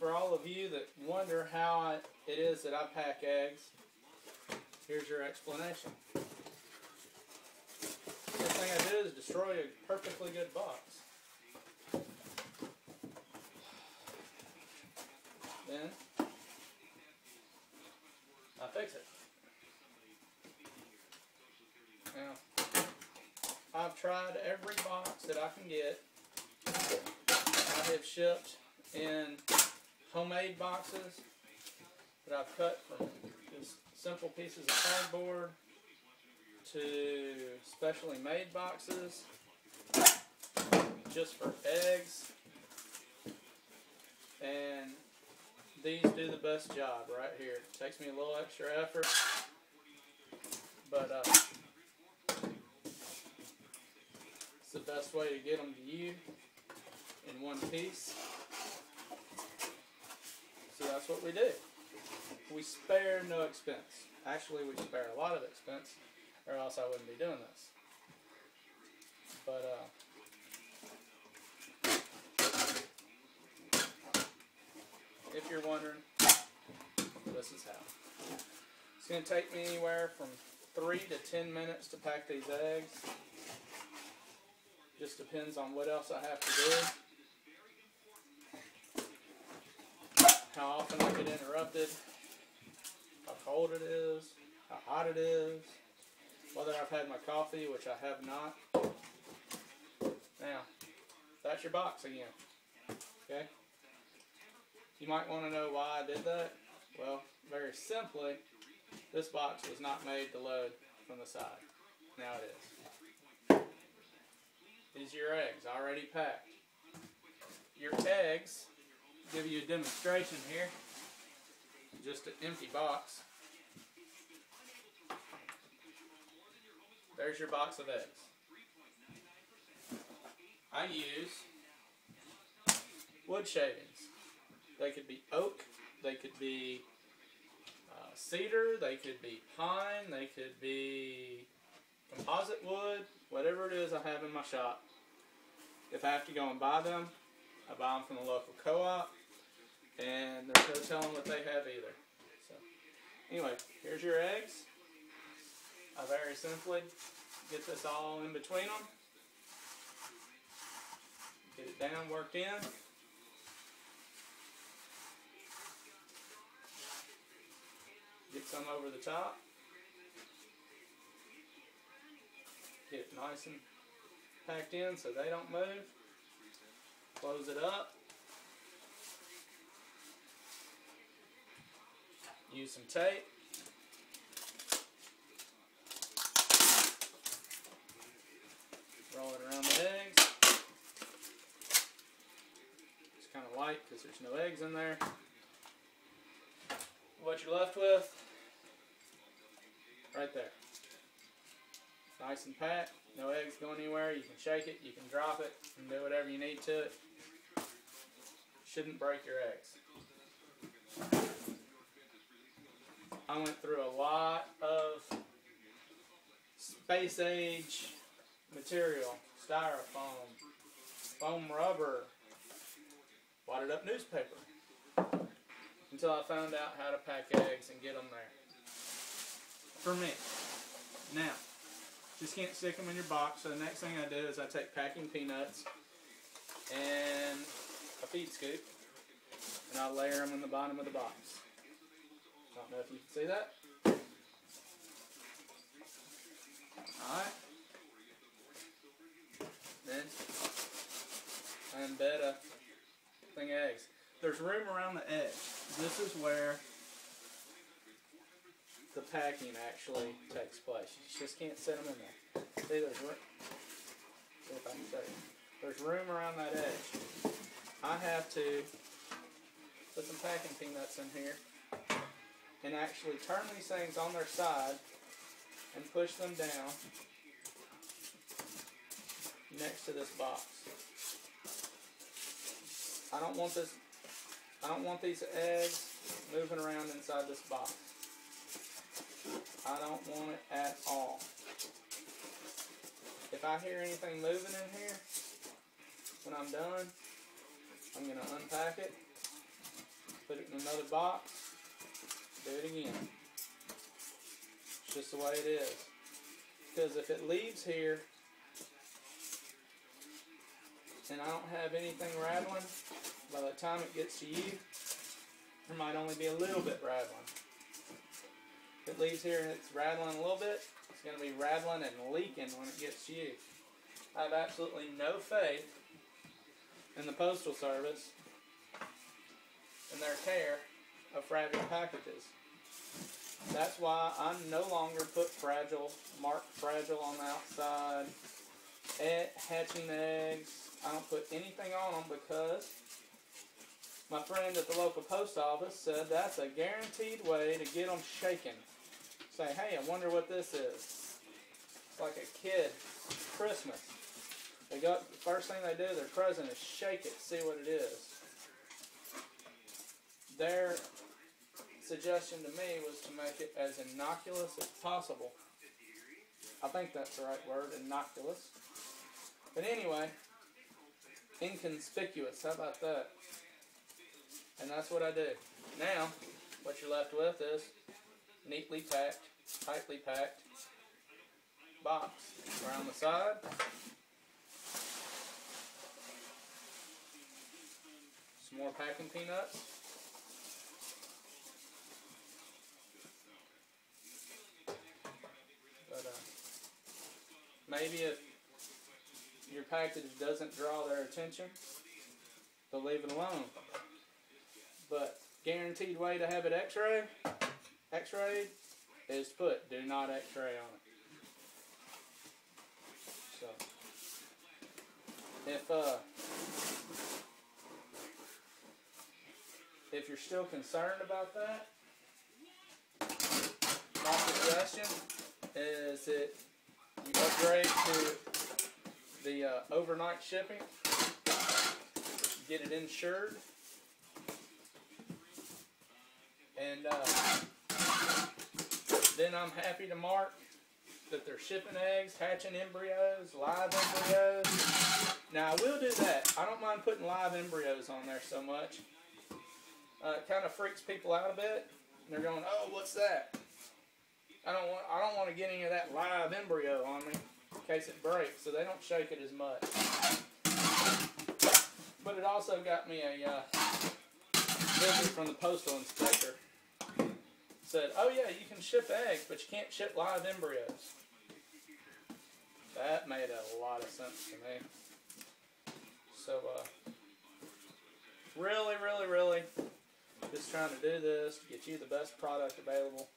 for all of you that wonder how it is that I pack eggs, here's your explanation. The thing I do is destroy a perfectly good box. Then I fix it. Now, I've tried every box that I can get. I have shipped in homemade boxes that I've cut from just simple pieces of cardboard to specially made boxes just for eggs, and these do the best job right here. It takes me a little extra effort, but it's the best way to get them to you in one piece. So that's what we do. We spare no expense. Actually, we spare a lot of expense, or else I wouldn't be doing this. But if you're wondering, this is how. It's going to take me anywhere from 3 to 10 minutes to pack these eggs. Just depends on what else I have to do. How often I get interrupted. How cold it is. How hot it is. Whether I've had my coffee, which I have not. Now, that's your box again. Okay? You might want to know why I did that. Well, very simply, this box was not made to load from the side. Now it is. These are your eggs, already packed. Your eggs, give you a demonstration here. Just an empty box. There's your box of eggs. I use wood shavings. They could be oak, they could be cedar, they could be pine, they could be composite wood, whatever it is I have in my shop. If I have to go and buy them, I buy them from the local co-op, and there's no telling what they have either. So, anyway, here's your eggs. I very simply get this all in between them, get it down, worked in. Get some over the top. Get it nice and packed in so they don't move. Close it up. Use some tape. Roll it around the eggs. It's kind of light because there's no eggs in there. What you're left with, right there. Nice and packed, no eggs going anywhere. You can shake it, you can drop it, and do whatever you need to it. Shouldn't break your eggs. I went through a lot of space age material, styrofoam, foam rubber, wadded up newspaper, until I found out how to pack eggs and get them there. For me. Now, just can't stick them in your box, so the next thing I do is I take packing peanuts and a feed scoop, and I layer them in the bottom of the box. Don't know if you can see that. Alright. Then, I embed a thing of eggs. There's room around the edge. This is where the packing actually takes place. You just can't set them in there. See, there's room. See if I can show you. There's room around that edge. I have to put some packing peanuts in here and actually turn these things on their side and push them down next to this box. I don't want these eggs moving around inside this box. I don't want it at all. If I hear anything moving in here, when I'm done, I'm going to unpack it put it in another box, do it again. It's just the way it is. Because if it leaves here and I don't have anything rattling, by the time it gets to you, there might only be a little bit rattling. If it leaves here and it's rattling a little bit, it's going to be rattling and leaking when it gets to you. I have absolutely no faith in the Postal Service and their care of fragile packages. That's why I no longer put marked fragile on the outside. Hatching eggs, I don't put anything on them because my friend at the local post office said that's a guaranteed way to get them shaken. Say, hey, I wonder what this is. It's like a kid, Christmas. The first thing they do, their present, is shake it, see what it is. Their suggestion to me was to make it as innocuous as possible. I think that's the right word, innocuous. But anyway, inconspicuous, how about that? And that's what I do. Now, what you're left with is neatly packed, tightly packed box. Around the side, some more packing peanuts. But maybe if your package doesn't draw their attention, they'll leave it alone. But guaranteed way to have it x-rayed is to put do not x-ray on it. So if you're still concerned about that, my suggestion is that you upgrade to the overnight shipping, get it insured, and then I'm happy to mark that they're shipping eggs, hatching embryos, live embryos. Now I will do that. I don't mind putting live embryos on there so much. It kind of freaks people out a bit. And they're going, oh, what's that? I don't want to get any of that live embryo on me in case it breaks, so they don't shake it as much. But it also got me a visit from the postal inspector. Said, oh yeah, you can ship eggs, but you can't ship live embryos. That made a lot of sense to me. So, really, just trying to do this to get you the best product available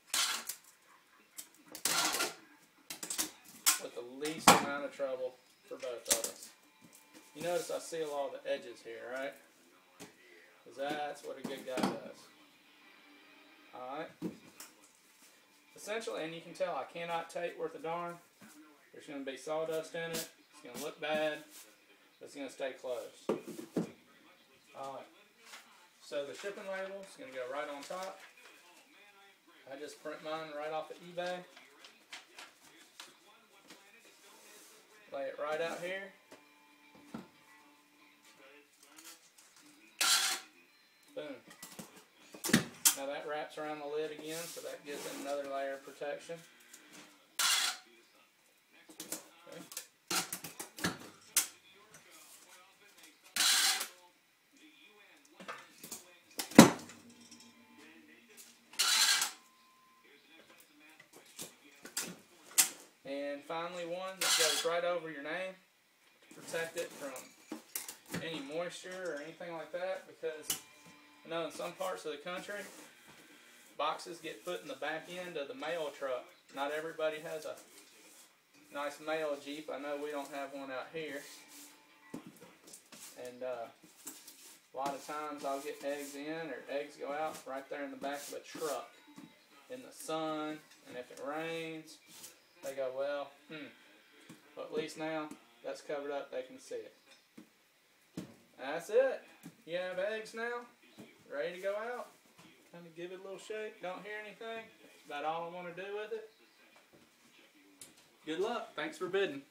with the least amount of trouble for both of us. You notice I seal all the edges here, right? Because that's what a good guy does. Alright? Essentially, and you can tell I cannot tape worth a darn. There's going to be sawdust in it. It's going to look bad. But it's going to stay closed. Alright. So the shipping label is going to go right on top. I just print mine right off of eBay. Lay it right out here. Boom. Now that wraps around the lid again, so that gives it another layer of protection. Okay. And finally, one that goes right over your name to protect it from any moisture or anything like that, because I know in some parts of the country, boxes get put in the back end of the mail truck. Not everybody has a nice mail Jeep. I know we don't have one out here. And a lot of times I'll get eggs in or eggs go out right there in the back of a truck in the sun. And if it rains, they go, well, but at least now that's covered up, they can see it. That's it. You have eggs now, ready to go out. Kind of give it a little shake. Don't hear anything. That's about all I want to do with it. Good luck. Thanks for bidding.